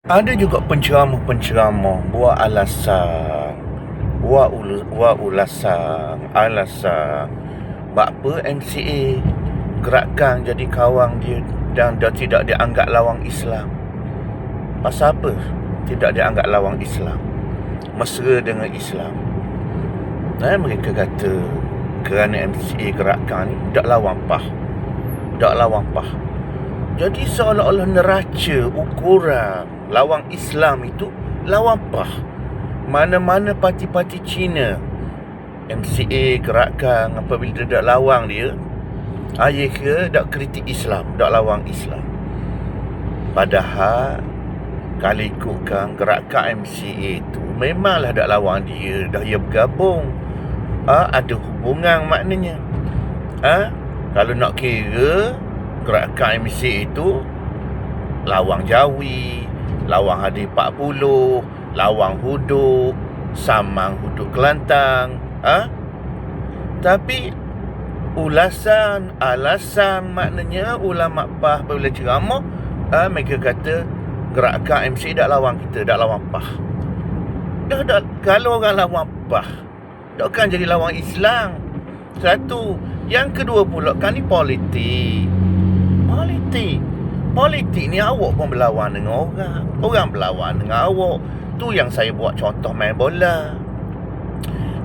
Ada juga penceramah-penceramah buat alasan, buat alasan. Buat apa MCA gerakkan jadi kawang dia dan dia tidak dianggap lawang Islam? Pasal apa tidak dianggap lawang Islam? Mesra dengan Islam. Mereka kata kerana MCA gerakkan ni tak lawan PAH. Tak lawan PAH. Jadi seolah-olah neraca ukuran lawang Islam itu lawan PAH. Mana-mana parti-parti Cina MCA gerakkan apabila dia tak lawang dia, ayah ke tak kritik Islam, tak lawang Islam. Padahal kalau ikutkan gerakan MCA itu memanglah tak lawang dia, dah ia bergabung. Ada hubungan maknanya. Kalau nak kira gerakan MCA itu lawang Jawi, lawang Hadi 40, lawang Huduk, Samang Huduk Kelantang. Tapi alasan maknanya ulama PAH apabila ceramah, mereka kata gerakan MCA tak lawan kita, tak lawan PAH. Kalau orang lawan PAH, takkan jadi lawan Islam. Satu. Yang kedua pula, kan ni politik. Politik ni awak pun berlawan dengan orang. Orang berlawan dengan awak. Tu yang saya buat contoh main bola.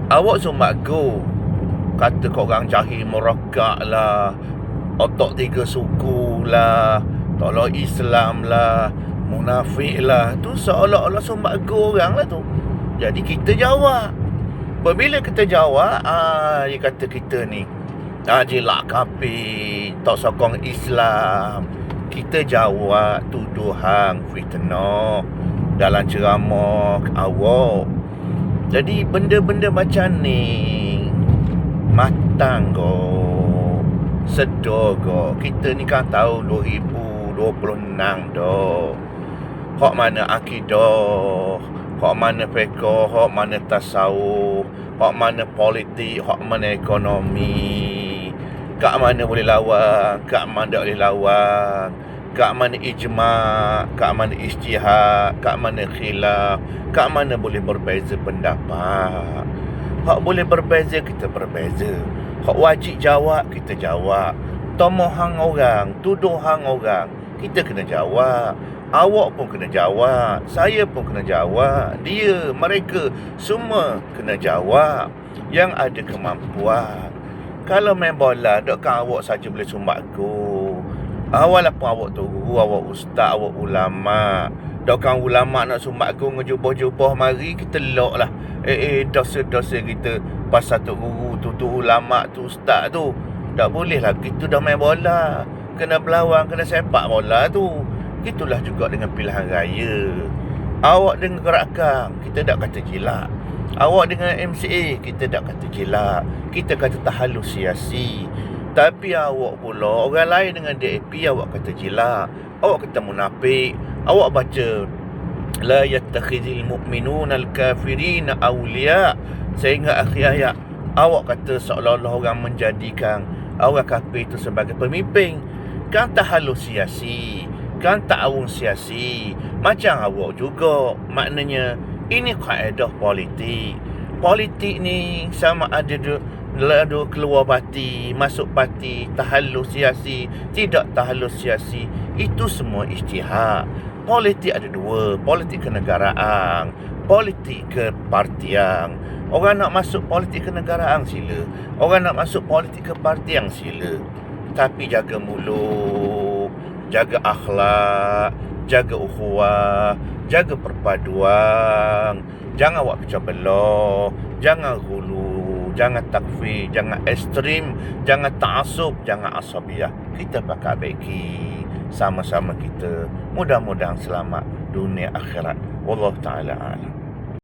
Awak sumbat go, kata kau orang jahil merakak lah, otak 3 suku lah, tolak Islam lah, munafik lah. Tu seolah-olah sumbat go orang lah tu. Jadi kita jawab. Bila kita jawab, dia kata kita ni jelak kafir, tak sokong Islam. Kita jawab tuduhan fitnah dalam ceramah awak. Jadi benda-benda macam ni matang go, sedar go. Kita ni kan tahun 2026 dah. Hak mana akidah, hak mana fiqh, hak mana tasawuf, hak mana politik, hak mana ekonomi. Kat mana boleh lawan, kat mana tak boleh lawan, kat mana ijma', kat mana ijtihad, kat mana khilaf, kat mana boleh berbeza pendapat. Hak boleh berbeza, kita berbeza. Hak wajib jawab, kita jawab. Tomohang orang, tuduhang orang, kita kena jawab. Awak pun kena jawab, saya pun kena jawab, dia, mereka semua kena jawab yang ada kemampuan. Kalau main bola, takkan awak saja boleh sumbat gol. Walaupun awak tu guru, awak ustaz, awak ulama. Takkan ulama nak sumbat gol ngejubah-jubah, mari kita lock lah. Dosa-dosa kita pasal tu guru tu ulama tu ustaz tu. Tak boleh lah, kita dah main bola, kena berlawan, kena sepak bola tu. Itulah juga dengan pilihan raya. Awak dengan gerakan, kita tak kata jelak. Awak dengan MCA, kita tak kata jelak. Kita kata tahalus siasi. Tapi awak pula, orang lain dengan DAP, awak kata jelak. Awak kata munafik. Awak baca la yattakhidhul mu'minuna al-kafirina awliya sehingga akhir ayat. Awak kata seolah-olah orang menjadikan orang kafir itu sebagai pemimpin. Kan tahalus siasi, kan ta'awun siasi. Macam awak juga. Maknanya ini kaedah politik. Politik ni sama ada keluar parti, masuk parti, tahalus siasi, tidak tahalus siasi. Itu semua ijtihad. Politik ada dua, politik kenegaraan, politik kepartian. Orang nak masuk politik kenegaraan sila, orang nak masuk politik kepartian sila. Tapi jaga mulut, jaga akhlak, jaga ukhuwah, jaga perpaduan. Jangan awak pecah belah, jangan hulu, jangan takfir, jangan ekstrim, jangan ta'asub, jangan asabiyah. Kita pakai baiki sama-sama kita. Mudah-mudahan selamat dunia akhirat. Wallahu ta'ala a'lam.